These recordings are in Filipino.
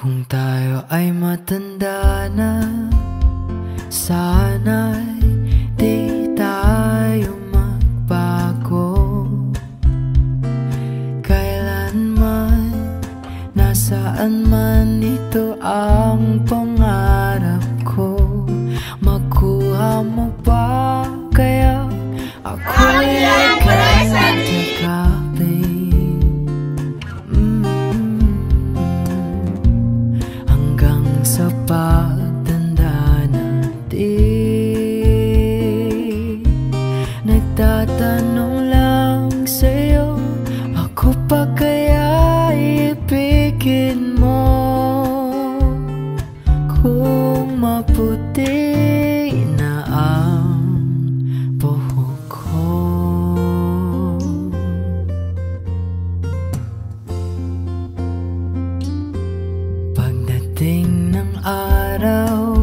Kung tayo ay matanda na, sana'y di tayo magbago. Kailanman, nasaan man, ito ang pangarap ko. Makuha mo ba kaya ako'y kakating? Hanggang sa pagtanda natin, nagtatanong lang sa'yo, ako pa kaya ibigin mo? Kung maputi na ang buhok ko, pagdating ng araw,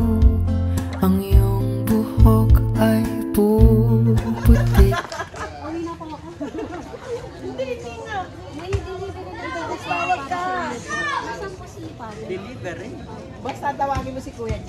ang iyong buhok ay puputi. Delivery? Basta tawagin mo si Kuya G.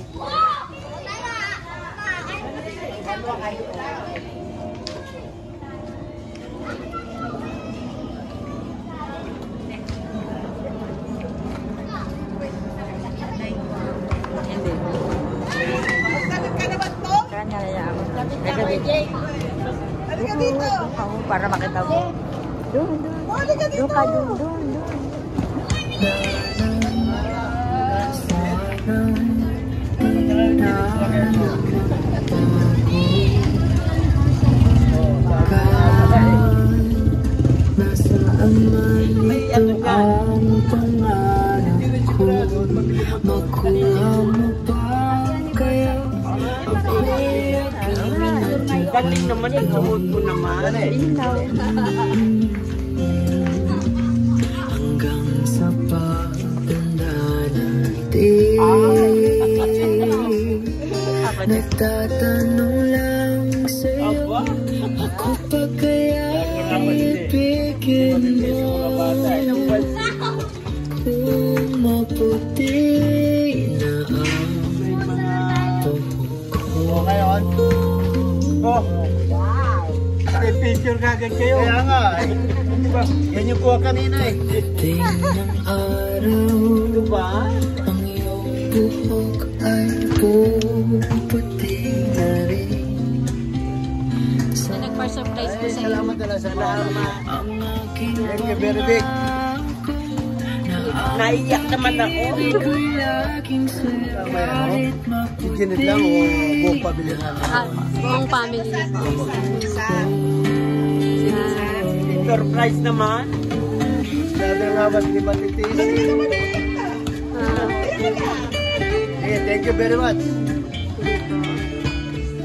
Halika dito. Para makita mo. Doon. Doon ka, doon. Nasaan man ito ang pangarap ko. Makuha mo ba kaya ako'y Galing naman yung suot mo naman. hanggang sa pagtanda natin. Nagtatanong lang sa'yo, ako pa kaya ibigin mo? Kung maputi na ang buhok ko. Oh, may picture kagad kayo. Kaya nga. Yan yung kuha kanina eh. Pagdating ng araw, Diba? ang iyong buhok ay puputi na rin. Nagpa-surprise ko sa'yo. Salamat talaga sa salamat. Ang aking Thank you very big. Naiyak naman ako. ko'y laging sulit Ikinit lang o buong pabili namin. Buong family. Surprise naman. Sabi nga ba di ba titis? Okay, thank you very much.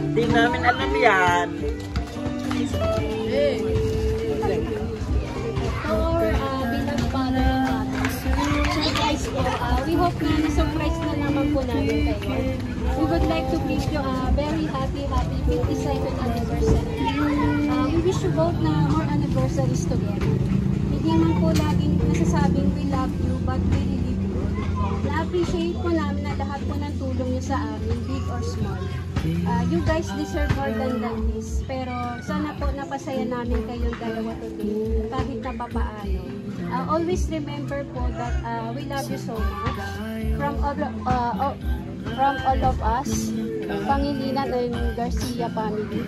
Hindi namin alam yan. Bilang para surprise po. We hope na na-surprise na naman po namin kayo. We would like to wish you a very happy 22nd anniversary. We wish you both na more anniversaries together. Hindi man po laging nasasabing we love you, but we really do. Na-appreciate po namin na lahat po ng tulong niyo sa amin, big or small. You guys deserve more than this. Pero sana po napasaya namin kayong dalawa today, kahit na papaano. Always remember po that we love you so much. From all of us, Pangilinan and Garcia family.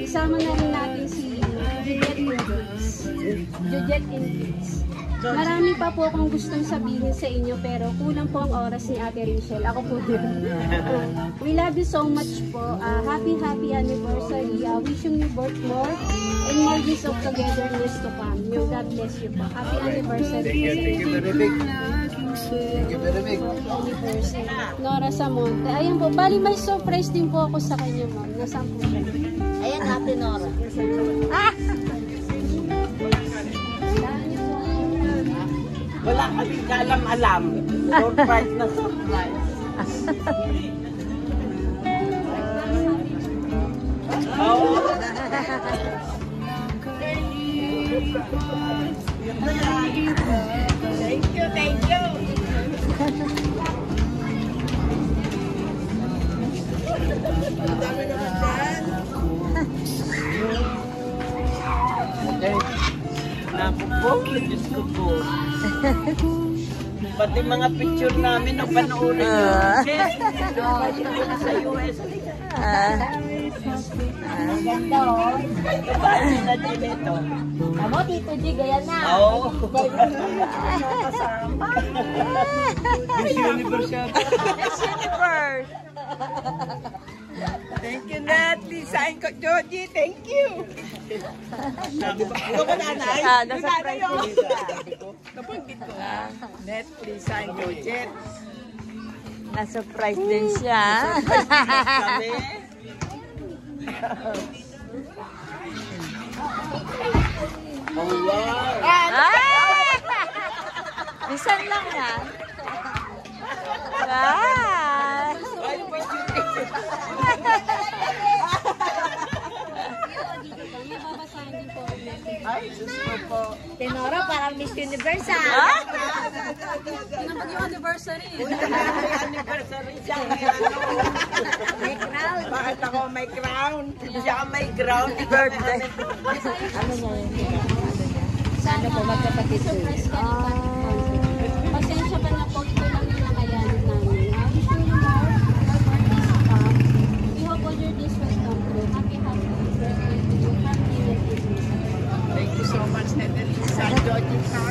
Isama na rin natin si Jujet Inkids. Marami pa po akong gustong sabihin sa inyo pero kulang po ang oras ni Ate Rachel. Ako po din. We love you so much po. Happy anniversary. Wishing you both more and more years of togetherness to come. May God bless you po. Happy anniversary. Thank you very big. Thank you very big. Anniversary. Nora Samonte. Ayan po. Bali may surprise din po ako sa kanya, ma'am. Nasaan po siya? Ayan natin, Nora. Wala kami kalam-alam. Surprise na surprise. Oh. Diyos ko po. Pati mga picture namin nung panoorin nyo. Sa US. Ganda oh. Kapatid na din ito. Amo, Tito G, gaya na. Oo. Miss Universe siya. Miss Universe. Thank you, Nat. Design ko, Joji. Thank you. Na-surprise din siya. Napanggit ko. Net, design ko, Jet. Na-surprise din siya. Kami. Oh, wow. Ay! Bisan lang yan. Ah! May babasahin din po. Ay, Diyos ko po. Tenora, parang Miss Universe ah. Tinapag yung anniversary. Anniversary siya. May crown. Bakit ako may crown? Siya ang may ground. Birthday. Ano niya yun? Sana po magkapatid yun? surprise ka ni Pat. Pasensya ka na po. Ito lang yung nakayanin namin. Wish you more pa. We hope all your days will come true. Happy birthday to you. Happy Christmas. Thank you so much, Net. Design Joji ka.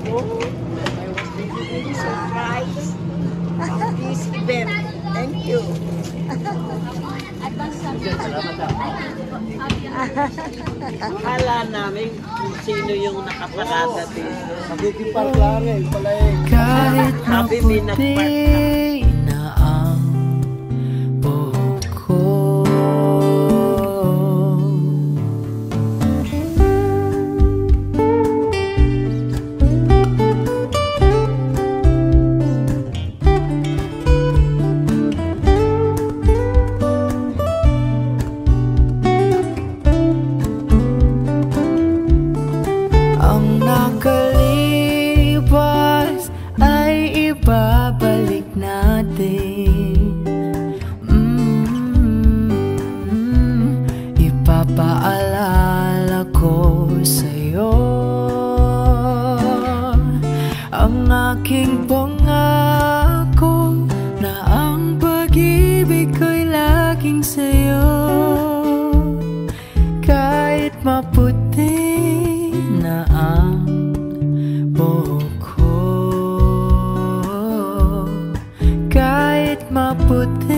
Oh, I was really surprised of this event. Thank you. Advance sabi. Akala namin kung sino yung nakaparada dito. Magkikipar lang eh. Pala eh. Kahit Sabi may nagpark na. na ang buhok ko. Ang nakalipas ay ibabalik natin. Ipapaalala ko sa'yo ang aking pangako na ang pag-ibig ko'y laging sa'yo. Kahit maputi na ang buhok ko, kahit maputi